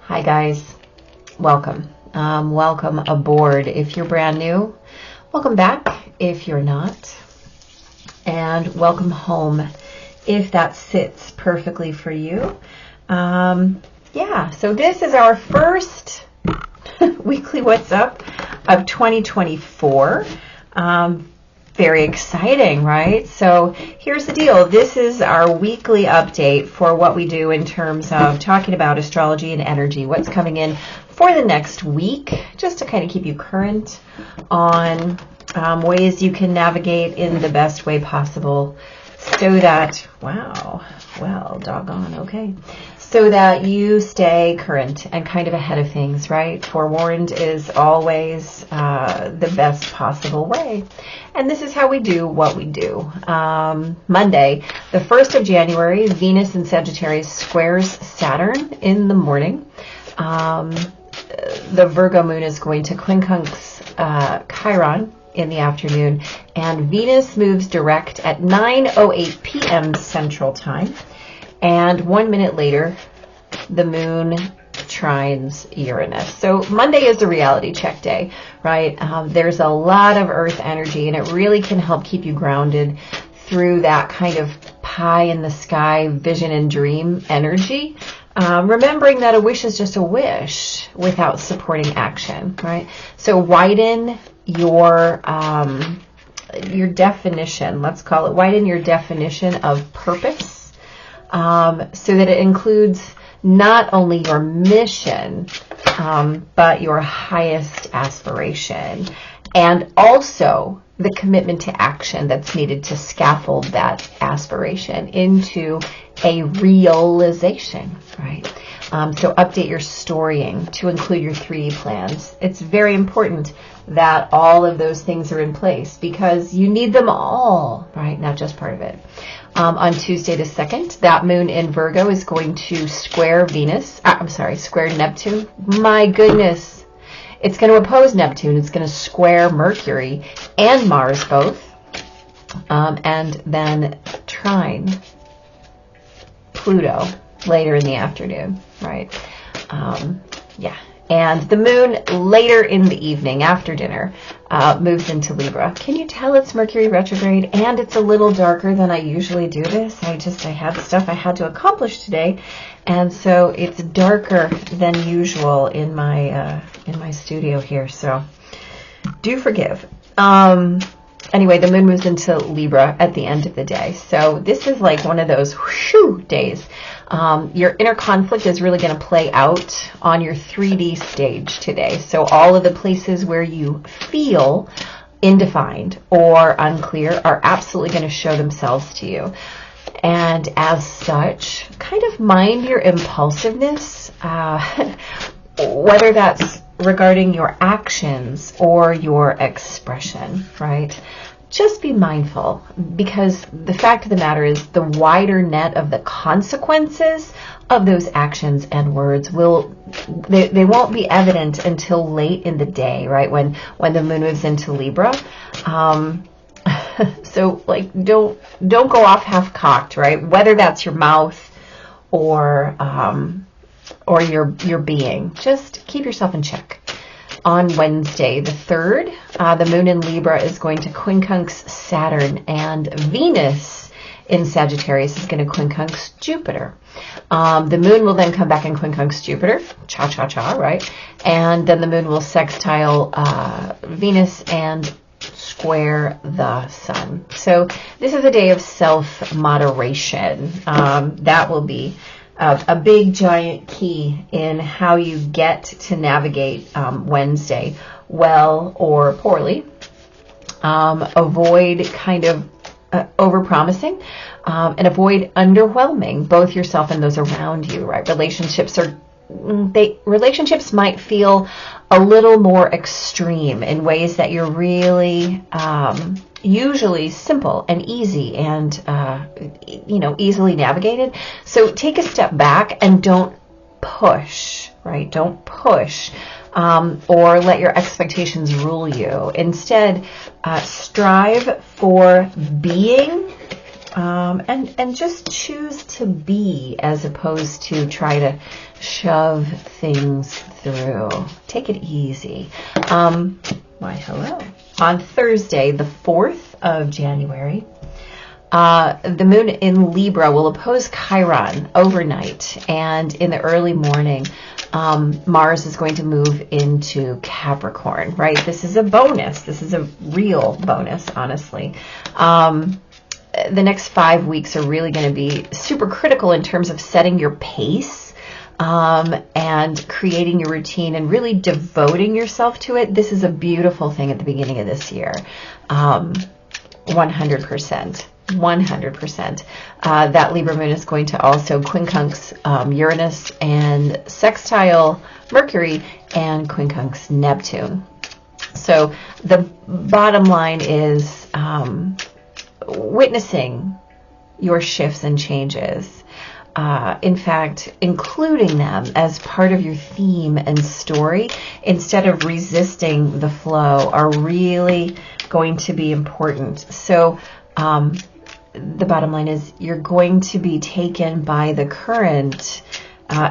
Hi guys, welcome. Welcome aboard if you're brand new. Welcome back if you're not. And welcome home if that sits perfectly for you. So this is our first weekly What's Up of 2024. Very exciting, right? So here's the deal. This is our weekly update for what we do in terms of talking about astrology and energy, what's coming in for the next week, just to kind of keep you current on ways you can navigate in the best way possible so that, so that you stay current and kind of ahead of things, right? Forewarned is always the best possible way. And this is how we do what we do. Monday, the 1st of January, Venus in Sagittarius squares Saturn in the morning. The Virgo moon is going to quincunx Chiron in the afternoon, and Venus moves direct at 9:08 p.m. Central Time. And 1 minute later, the moon trines Uranus. So Monday is the reality check day, right? There's a lot of earth energy, and it really can help keep you grounded through that kind of pie in the sky vision and dream energy. Remembering that a wish is just a wish without supporting action, right? So widen your definition, let's call it, widen your definition of purpose, so that it includes not only your mission, but your highest aspiration, and also the commitment to action that's needed to scaffold that aspiration into a realization, right? So update your storying to include your 3D plans. It's very important that all of those things are in place because you need them all, right? Not just part of it. On Tuesday the 2nd, that moon in Virgo is going to square square Neptune. My goodness. It's going to oppose Neptune. It's going to square Mercury and Mars both. And then trine Pluto later in the afternoon, right? And the moon later in the evening after dinner moves into Libra. Can you tell it's Mercury retrograde? And it's a little darker than I usually do this. I had stuff I had to accomplish today. And so it's darker than usual in my studio here. So do forgive. Anyway, the moon moves into Libra at the end of the day. So this is like one of those whoosh days. Your inner conflict is really going to play out on your 3D stage today. So all of the places where you feel indefined or unclear are absolutely going to show themselves to you. And as such, kind of mind your impulsiveness, whether that's regarding your actions or your expression, right? Just be mindful, because the fact of the matter is the wider net of the consequences of those actions and words they won't be evident until late in the day, right? When the moon moves into Libra. So like don't go off half-cocked, right? Whether that's your mouth or your being. Just keep yourself in check. On Wednesday, the 3rd, the moon in Libra is going to quincunx Saturn, and Venus in Sagittarius is going to quincunx Jupiter. The moon will then come back and quincunx Jupiter, cha-cha-cha, right? And then the moon will sextile Venus and square the sun. So this is a day of self-moderation. That will be a big giant key in how you get to navigate Wednesday, well or poorly. Avoid kind of over-promising and avoid underwhelming both yourself and those around you, right? Relationships might feel a little more extreme in ways that you're really usually simple and easy and easily navigated. So take a step back and don't push, right? Don't push or let your expectations rule you. Instead, strive for being And just choose to be as opposed to try to shove things through. Take it easy. Why, hello. On Thursday, the 4th of January, the moon in Libra will oppose Chiron overnight, and in the early morning, Mars is going to move into Capricorn, right? This is a bonus. This is a real bonus, honestly. The next 5 weeks are really going to be super critical in terms of setting your pace and creating your routine and really devoting yourself to it. This is a beautiful thing at the beginning of this year. 100%. 100%. That Libra moon is going to also quincunx Uranus and sextile Mercury and quincunx Neptune. So the bottom line is witnessing your shifts and changes. In fact, including them as part of your theme and story instead of resisting the flow are really going to be important. So the bottom line is you're going to be taken by the current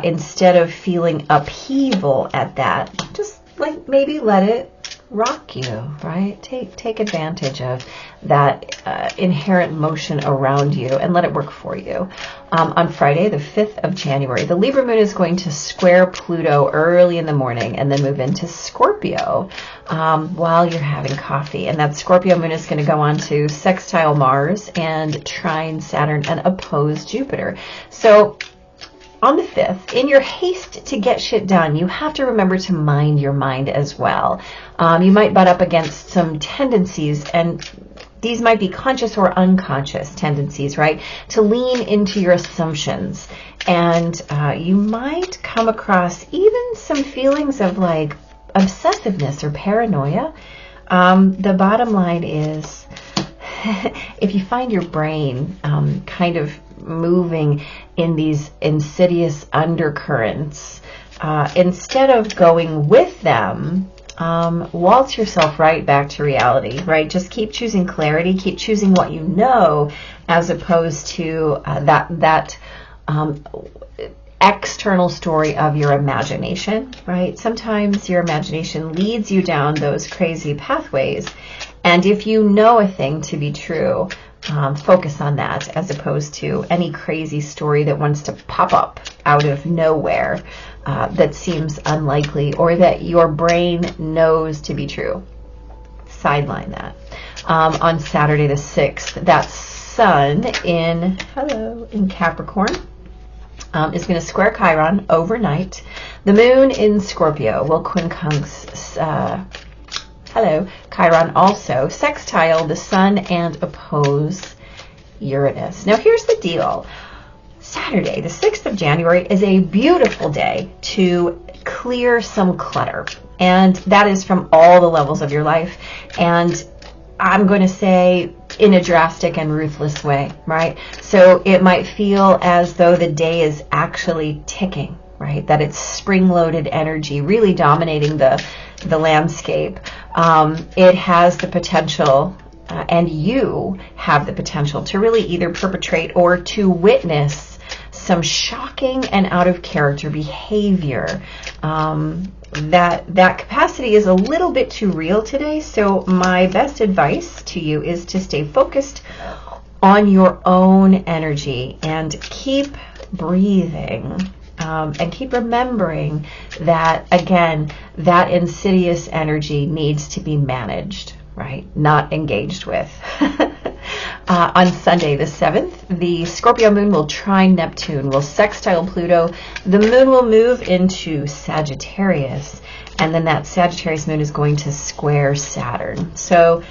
instead of feeling upheaval at that. Just like maybe let it rock you, right? Take advantage of that inherent motion around you and let it work for you. On Friday, the 5th of January, the Libra moon is going to square Pluto early in the morning and then move into Scorpio while you're having coffee. And that Scorpio moon is going to go on to sextile Mars and trine Saturn and oppose Jupiter. So on the 5th, in your haste to get shit done, you have to remember to mind your mind as well. You might butt up against some tendencies, and these might be conscious or unconscious tendencies, right? To lean into your assumptions. And you might come across even some feelings of like obsessiveness or paranoia. The bottom line is if you find your brain kind of moving in these insidious undercurrents, instead of going with them, waltz yourself right back to reality, right? Just keep choosing clarity, keep choosing what you know, as opposed to that external story of your imagination, right? Sometimes your imagination leads you down those crazy pathways, and if you know a thing to be true, focus on that as opposed to any crazy story that wants to pop up out of nowhere that seems unlikely or that your brain knows to be true. Sideline that. On Saturday the 6th, that sun in Capricorn is going to square Chiron overnight. The moon in Scorpio will quincunx Chiron also, sextile the sun and oppose Uranus. Now here's the deal. Saturday, the 6th of January, is a beautiful day to clear some clutter. And that is from all the levels of your life. And I'm going to say in a drastic and ruthless way, right? So it might feel as though the day is actually ticking, right? That it's spring-loaded energy really dominating the landscape. It has the potential, and you have the potential to really either perpetrate or to witness some shocking and out of character behavior. That capacity is a little bit too real today, so my best advice to you is to stay focused on your own energy and keep breathing. And keep remembering that, again, that insidious energy needs to be managed, right? Not engaged with. On Sunday, the 7th, the Scorpio moon will trine Neptune, will sextile Pluto. The moon will move into Sagittarius, and then that Sagittarius moon is going to square Saturn. So,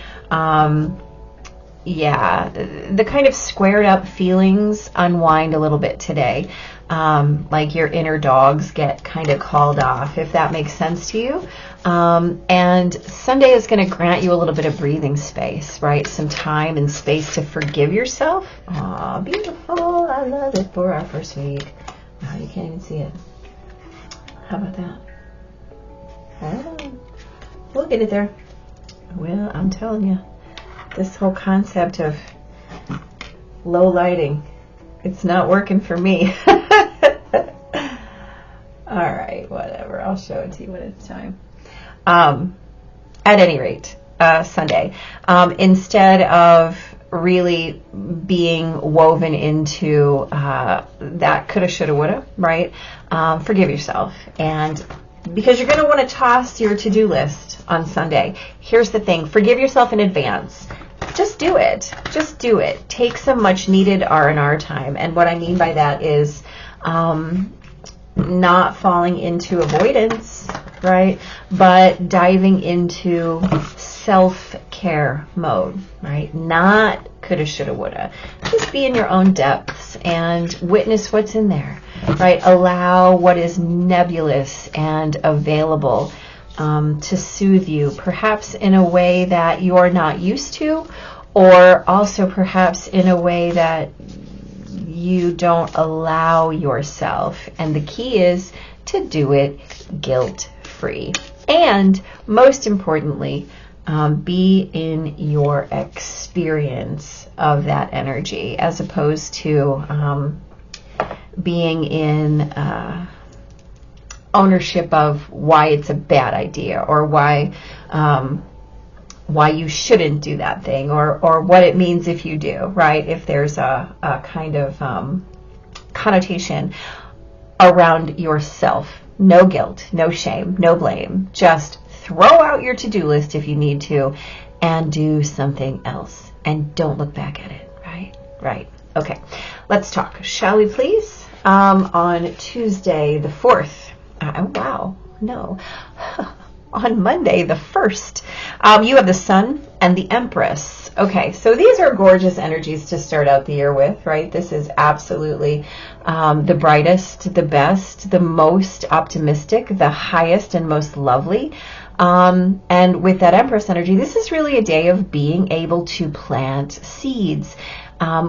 yeah, the kind of squared up feelings unwind a little bit today. Like your inner dogs get kind of called off, if that makes sense to you. And Sunday is going to grant you a little bit of breathing space, right? Some time and space to forgive yourself. Aw, beautiful. I love it for our first week. Wow, you can't even see it. How about that? Oh, we'll get it there. Well, I'm telling you, this whole concept of low lighting. It's not working for me. All right, whatever. I'll show it to you when it's time. At any rate, Sunday, instead of really being woven into that coulda, shoulda, woulda, right? Forgive yourself. And because you're going to want to toss your to-do list on Sunday. Here's the thing. Forgive yourself in advance. Just do it. Just do it. Take some much needed R&R time. And what I mean by that is not falling into avoidance, right? But diving into self-care mode, right? Not coulda, shoulda, woulda. Just be in your own depths and witness what's in there, right? Allow what is nebulous and available to soothe you, perhaps in a way that you're not used to, or also perhaps in a way that you don't allow yourself. And the key is to do it guilt-free. And most importantly, be in your experience of that energy, as opposed to being in ownership of why it's a bad idea, or why you shouldn't do that thing, or what it means if you do, right? If there's a kind of connotation around yourself. No guilt, no shame, no blame. Just throw out your to-do list if you need to and do something else. And don't look back at it, right? Right. Okay. Let's talk, shall we please? On Tuesday the 4th. Oh, wow. No. On Monday the 1st, you have the Sun and the Empress. Okay, so these are gorgeous energies to start out the year with, right? This is absolutely the brightest, the best, the most optimistic, the highest and most lovely. And with that Empress energy, this is really a day of being able to plant seeds.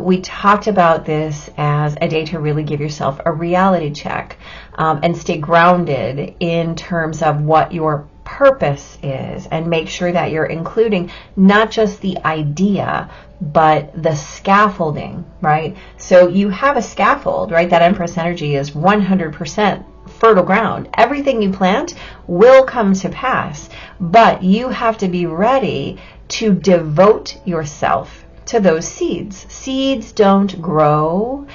We talked about this as a day to really give yourself a reality check and stay grounded in terms of what your purpose is, and make sure that you're including not just the idea, but the scaffolding, right? So you have a scaffold, right? That Empress energy is 100% fertile ground. Everything you plant will come to pass, but you have to be ready to devote yourself to those seeds. Seeds don't grow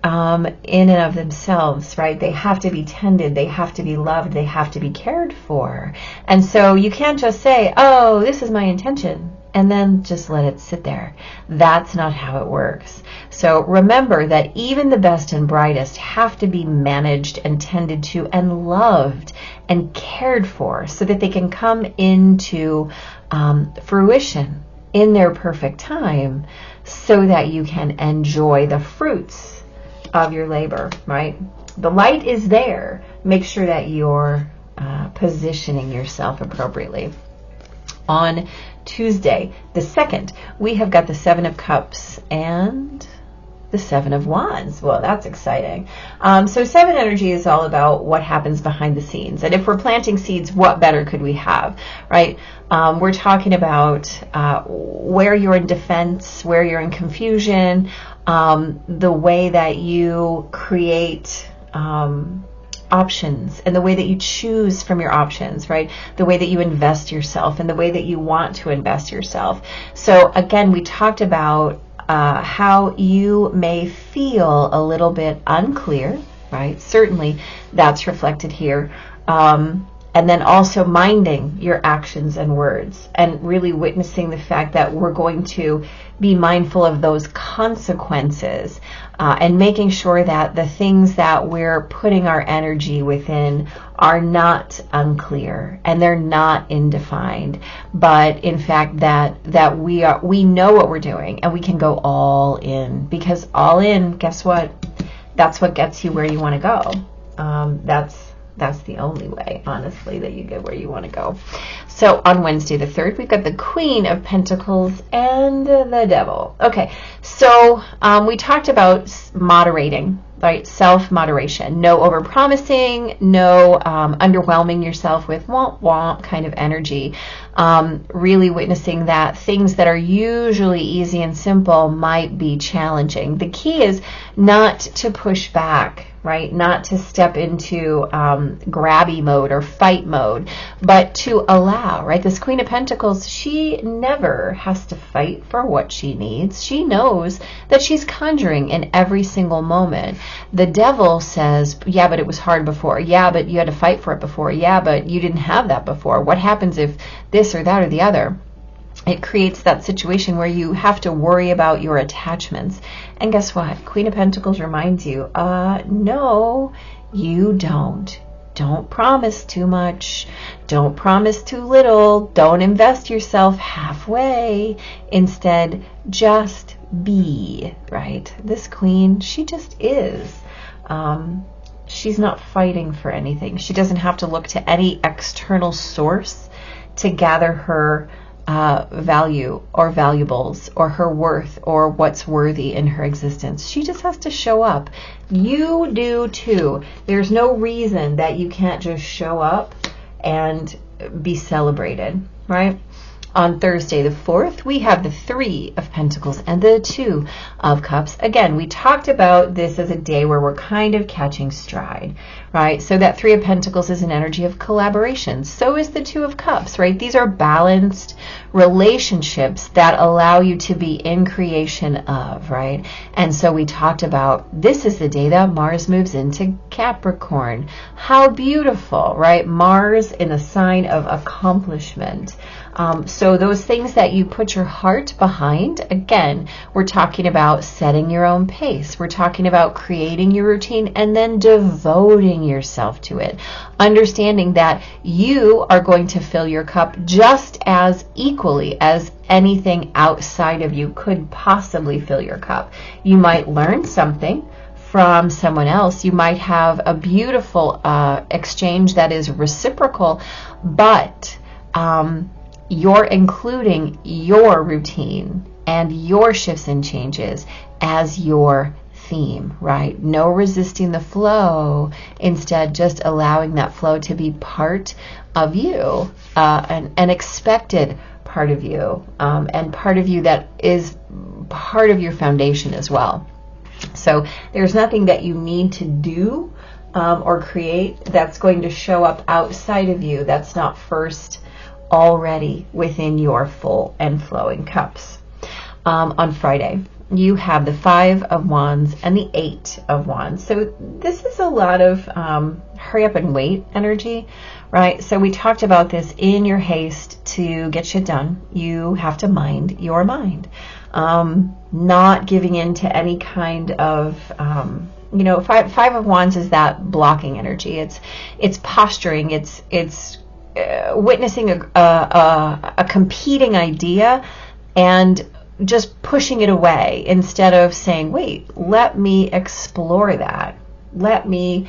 in and of themselves, right? They have to be tended, they have to be loved, they have to be cared for. And so you can't just say, oh, this is my intention, and then just let it sit there. That's not how it works. So remember that even the best and brightest have to be managed and tended to and loved and cared for, so that they can come into fruition in their perfect time, so that you can enjoy the fruits of your labor, right? The light is there. Make sure that you're positioning yourself appropriately. On Tuesday, the 2nd, we have got the 7 of Cups and the 7 of Wands. Well, that's exciting. So 7 energy is all about what happens behind the scenes. And if we're planting seeds, what better could we have, right? We're talking about where you're in defense, where you're in confusion, the way that you create options, and the way that you choose from your options, right? The way that you invest yourself, and the way that you want to invest yourself. So again, we talked about how you may feel a little bit unclear, right? Certainly that's reflected here. And then also minding your actions and words, and really witnessing the fact that we're going to be mindful of those consequences, and making sure that the things that we're putting our energy within are not unclear and they're not indefined, but in fact that we know what we're doing, and we can go all in, because all in, guess what? That's what gets you where you want to go. That's the only way, honestly, that you get where you want to go. So on Wednesday the 3rd, we've got the Queen of Pentacles and the Devil. Okay, so we talked about moderating, right? Self-moderation. No overpromising, no underwhelming yourself with womp kind of energy. Really witnessing that things that are usually easy and simple might be challenging. The key is not to push back, right? Not to step into grabby mode or fight mode, but to allow, right? This Queen of Pentacles, she never has to fight for what she needs. She knows that she's conjuring in every single moment. The Devil says, yeah, but it was hard before. Yeah, but you had to fight for it before. Yeah, but you didn't have that before. What happens if this or that or the other? It creates that situation where you have to worry about your attachments. And guess what? Queen of Pentacles reminds you, no, you don't. Don't promise too much. Don't promise too little. Don't invest yourself halfway. Instead, just be, right? This queen, she just is. She's not fighting for anything. She doesn't have to look to any external source to gather her value or valuables or her worth or what's worthy in her existence. She just has to show up. You do too. There's no reason that you can't just show up and be celebrated, right? On Thursday the 4th, we have the 3 of Pentacles and the 2 of Cups. Again, we talked about this as a day where we're kind of catching stride, right? So that 3 of Pentacles is an energy of collaboration. So is the 2 of Cups, right? These are balanced relationships that allow you to be in creation of, right? And so we talked about this is the day that Mars moves into Capricorn. How beautiful, right? Mars in a sign of accomplishment. So those things that you put your heart behind, again, we're talking about setting your own pace. We're talking about creating your routine and then devoting yourself to it. Understanding that you are going to fill your cup just as equally as anything outside of you could possibly fill your cup. You might learn something from someone else. You might have a beautiful exchange that is reciprocal, but you're including your routine and your shifts and changes as your theme, right? No resisting the flow. Instead, just allowing that flow to be part of you, an expected part of you, and part of you that is part of your foundation as well. So there's nothing that you need to do or create that's going to show up outside of you that's not first already within your full and flowing cups. On Friday, you have the 5 of Wands and the 8 of Wands. So this is a lot of hurry up and wait energy, right? So we talked about this in your haste to get shit done. You have to mind your mind. Not giving in to any kind of, Five of Wands is that blocking energy. It's posturing. It's witnessing a competing idea and just pushing it away instead of saying, wait, let me explore that. Let me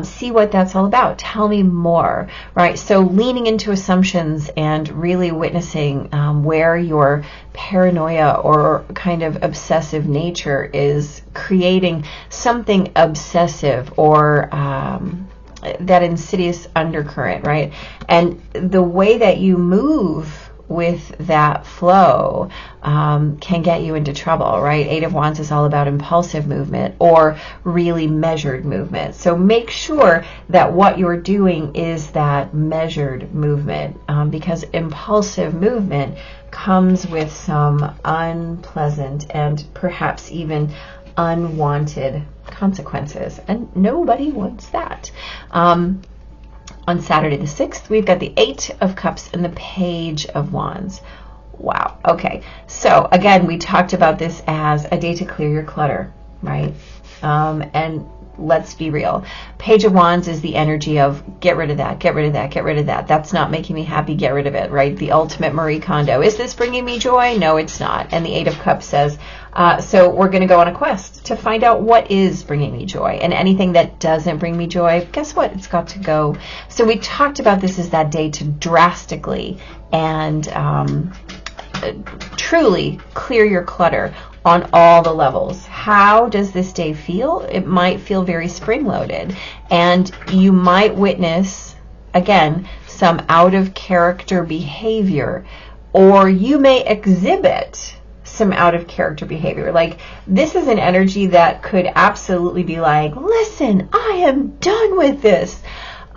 see what that's all about. Tell me more, right? So leaning into assumptions and really witnessing where your paranoia or kind of obsessive nature is creating something obsessive or that insidious undercurrent, right? And the way that you move with that flow can get you into trouble, right? 8 of Wands is all about impulsive movement or really measured movement. So make sure that what you're doing is that measured movement, because impulsive movement comes with some unpleasant and perhaps even unwanted consequences, and nobody wants that. On Saturday the 6th, we've got the 8 of Cups and the Page of Wands. Wow. Okay. So again, we talked about this as a day to clear your clutter, right? And Let's be real. Page of Wands is the energy of get rid of that, get rid of that, get rid of that. That's not making me happy, get rid of it, right? The ultimate Marie Kondo. Is this bringing me joy? No, it's not. And the Eight of Cups says, so we're going to go on a quest to find out what is bringing me joy. And anything that doesn't bring me joy, guess what? It's got to go. So we talked about this as that day to drastically and truly clear your clutter on all the levels. How does this day feel? It might feel very spring-loaded, and you might witness, again, some out-of-character behavior, or you may exhibit some out-of-character behavior. Like, this is an energy that could absolutely be like, listen, I am done with this.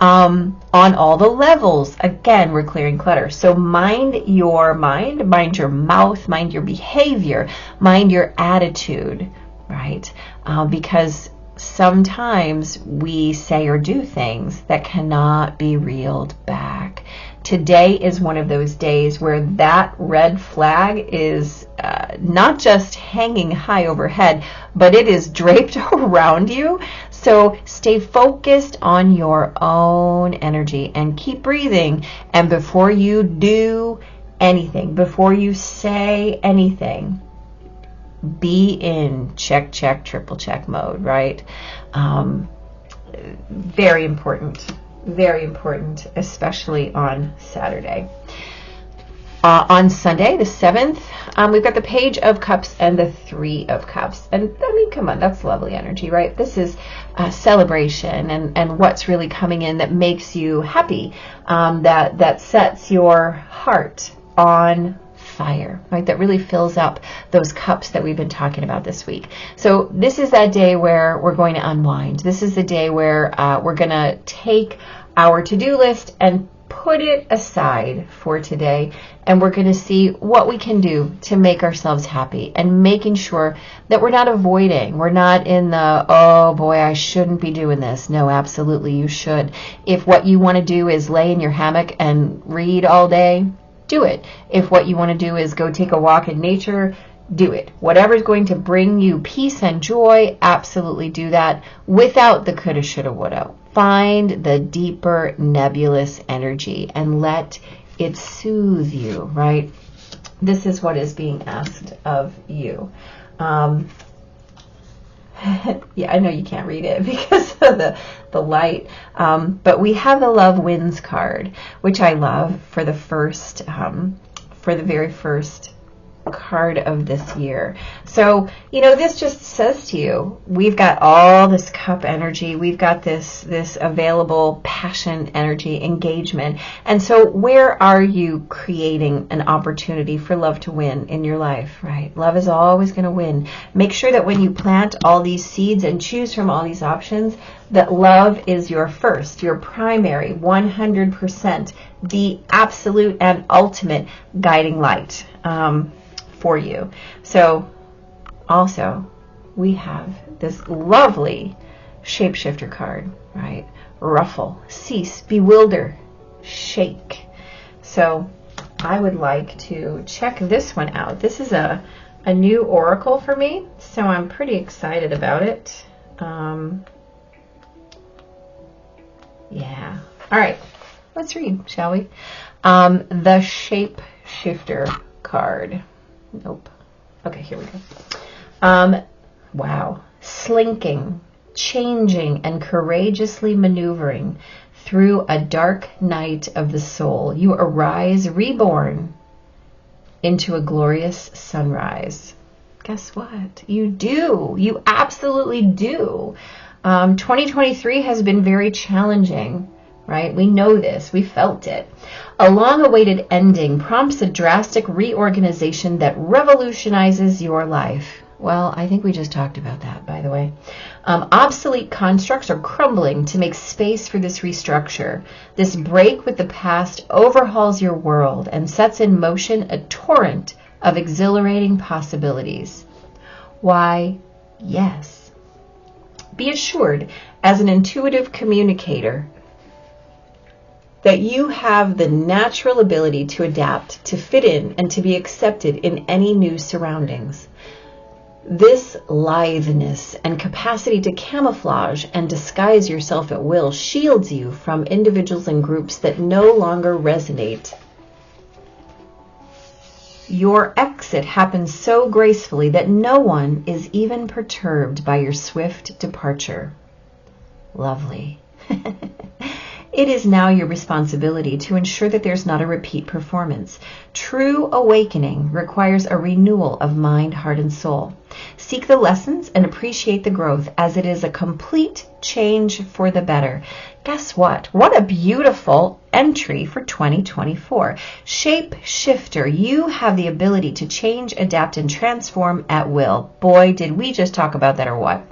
On all the levels. Again, we're clearing clutter. So mind your mind, mind your mouth, mind your behavior, mind your attitude, right? Because sometimes we say or do things that cannot be reeled back. Today is one of those days where that red flag is not just hanging high overhead, but it is draped around you. So stay focused on your own energy and keep breathing. And before you do anything, before you say anything, be in check, check, triple check mode, right? Very important, especially on Saturday. On Sunday, the 7th, we've got the Page of Cups and the Three of Cups. And I mean, come on, that's lovely energy, right? This is a celebration and what's really coming in that makes you happy, that sets your heart on fire, right? That really fills up those cups that we've been talking about this week. So this is that day where we're going to unwind. This is the day where we're going to take our to-do list and put it aside for today, and we're going to see what we can do to make ourselves happy, and making sure that we're not avoiding. We're not in the, oh boy, I shouldn't be doing this. No, absolutely you should. If what you want to do is lay in your hammock and read all day, do it. If what you want to do is go take a walk in nature, do it. Whatever is going to bring you peace and joy, absolutely do that without the coulda, shoulda, woulda. Find the deeper nebulous energy and let it soothe you, right? This is what is being asked of you. Yeah, I know you can't read it because of the light, but we have the Love Wins card, which I love for the very first card of this year. So, you know, this just says to you, we've got all this cup energy, we've got this available passion energy, engagement. And so where are you creating an opportunity for love to win in your life, right? Love is always going to win. Make sure that when you plant all these seeds and choose from all these options, that love is your first, your primary, 100%, the absolute and ultimate guiding light for you. So also we have this lovely shapeshifter card, right? Ruffle, cease, bewilder, shake. So I would like to check this one out. This is a new oracle for me, so I'm pretty excited about it. Yeah. All right. Let's read, shall we? The shapeshifter card. Nope. Okay, here we go. Wow. Slinking, changing, and courageously maneuvering through a dark night of the soul, you arise reborn into a glorious sunrise. Guess what? You do. You absolutely do. 2023 has been very challenging, right? We know this. We felt it. A long-awaited ending prompts a drastic reorganization that revolutionizes your life. Well, I think we just talked about that, by the way. Obsolete constructs are crumbling to make space for this restructure. This break with the past overhauls your world and sets in motion a torrent of exhilarating possibilities. Why, yes. Be assured, as an intuitive communicator, that you have the natural ability to adapt, to fit in, and to be accepted in any new surroundings. This litheness and capacity to camouflage and disguise yourself at will shields you from individuals and groups that no longer resonate. Your exit happens so gracefully that no one is even perturbed by your swift departure. Lovely. It is now your responsibility to ensure that there's not a repeat performance. True awakening requires a renewal of mind, heart, and soul. Seek the lessons and appreciate the growth, as it is a complete change for the better. Guess what? What a beautiful entry for 2024. Shape shifter, you have the ability to change, adapt, and transform at will. Boy, did we just talk about that or what?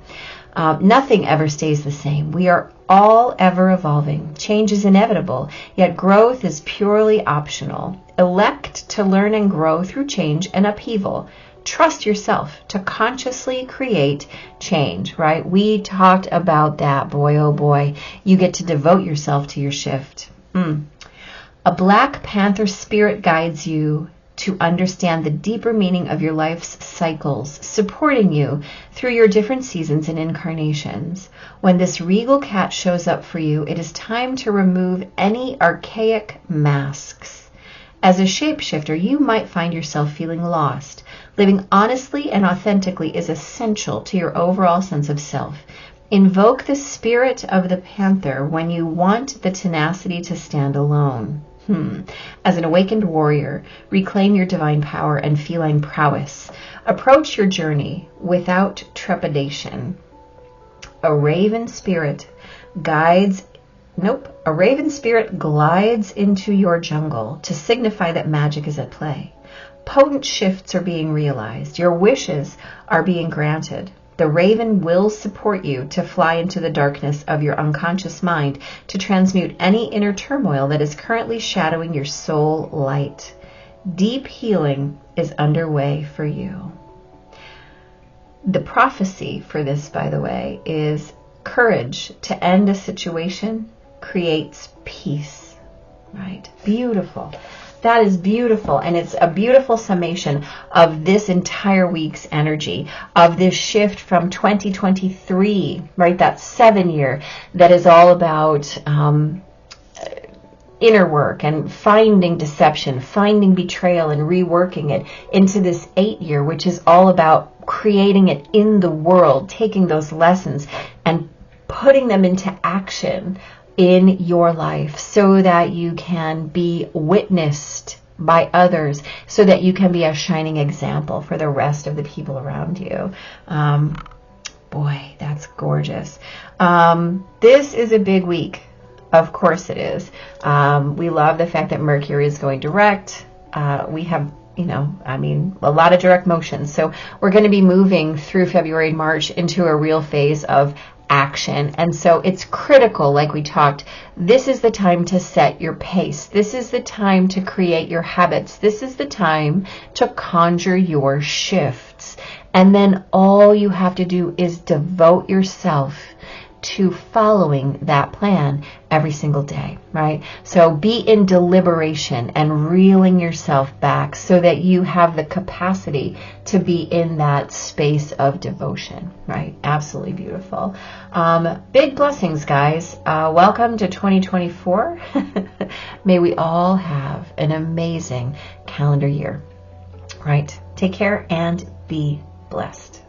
Nothing ever stays the same. We are all ever evolving. Change is inevitable, yet growth is purely optional. Elect to learn and grow through change and upheaval. Trust yourself to consciously create change, right? We talked about that. Boy, oh boy. You get to devote yourself to your shift. A Black Panther spirit guides you to understand the deeper meaning of your life's cycles, supporting you through your different seasons and incarnations. When this regal cat shows up for you, it is time to remove any archaic masks. As a shapeshifter, you might find yourself feeling lost. Living honestly and authentically is essential to your overall sense of self. Invoke the spirit of the panther when you want the tenacity to stand alone. As an awakened warrior, reclaim your divine power and feline prowess. Approach your journey without trepidation. A raven spirit glides into your jungle to signify that magic is at play. Potent shifts are being realized. Your wishes are being granted. The raven will support you to fly into the darkness of your unconscious mind to transmute any inner turmoil that is currently shadowing your soul light. Deep healing is underway for you. The prophecy for this, by the way, is courage to end a situation creates peace. Right? Beautiful. That is beautiful, and it's a beautiful summation of this entire week's energy, of this shift from 2023, right, that 7-year that is all about inner work and finding deception, finding betrayal and reworking it, into this 8-year, which is all about creating it in the world, taking those lessons and putting them into action in your life so that you can be witnessed by others, so that you can be a shining example for the rest of the people around you. Boy, that's gorgeous. This is a big week. Of course it is. We love the fact that Mercury is going direct. We have, a lot of direct motion. So we're going to be moving through February and March into a real phase of action. And so it's critical, like we talked, this is the time to set your pace. This is the time to create your habits. This is the time to conjure your shifts. And then all you have to do is devote yourself to following that plan every single day, right? So be in deliberation and reeling yourself back so that you have the capacity to be in that space of devotion, right? Absolutely beautiful. Big blessings, guys. Welcome to 2024. May we all have an amazing calendar year, right? Take care and be blessed.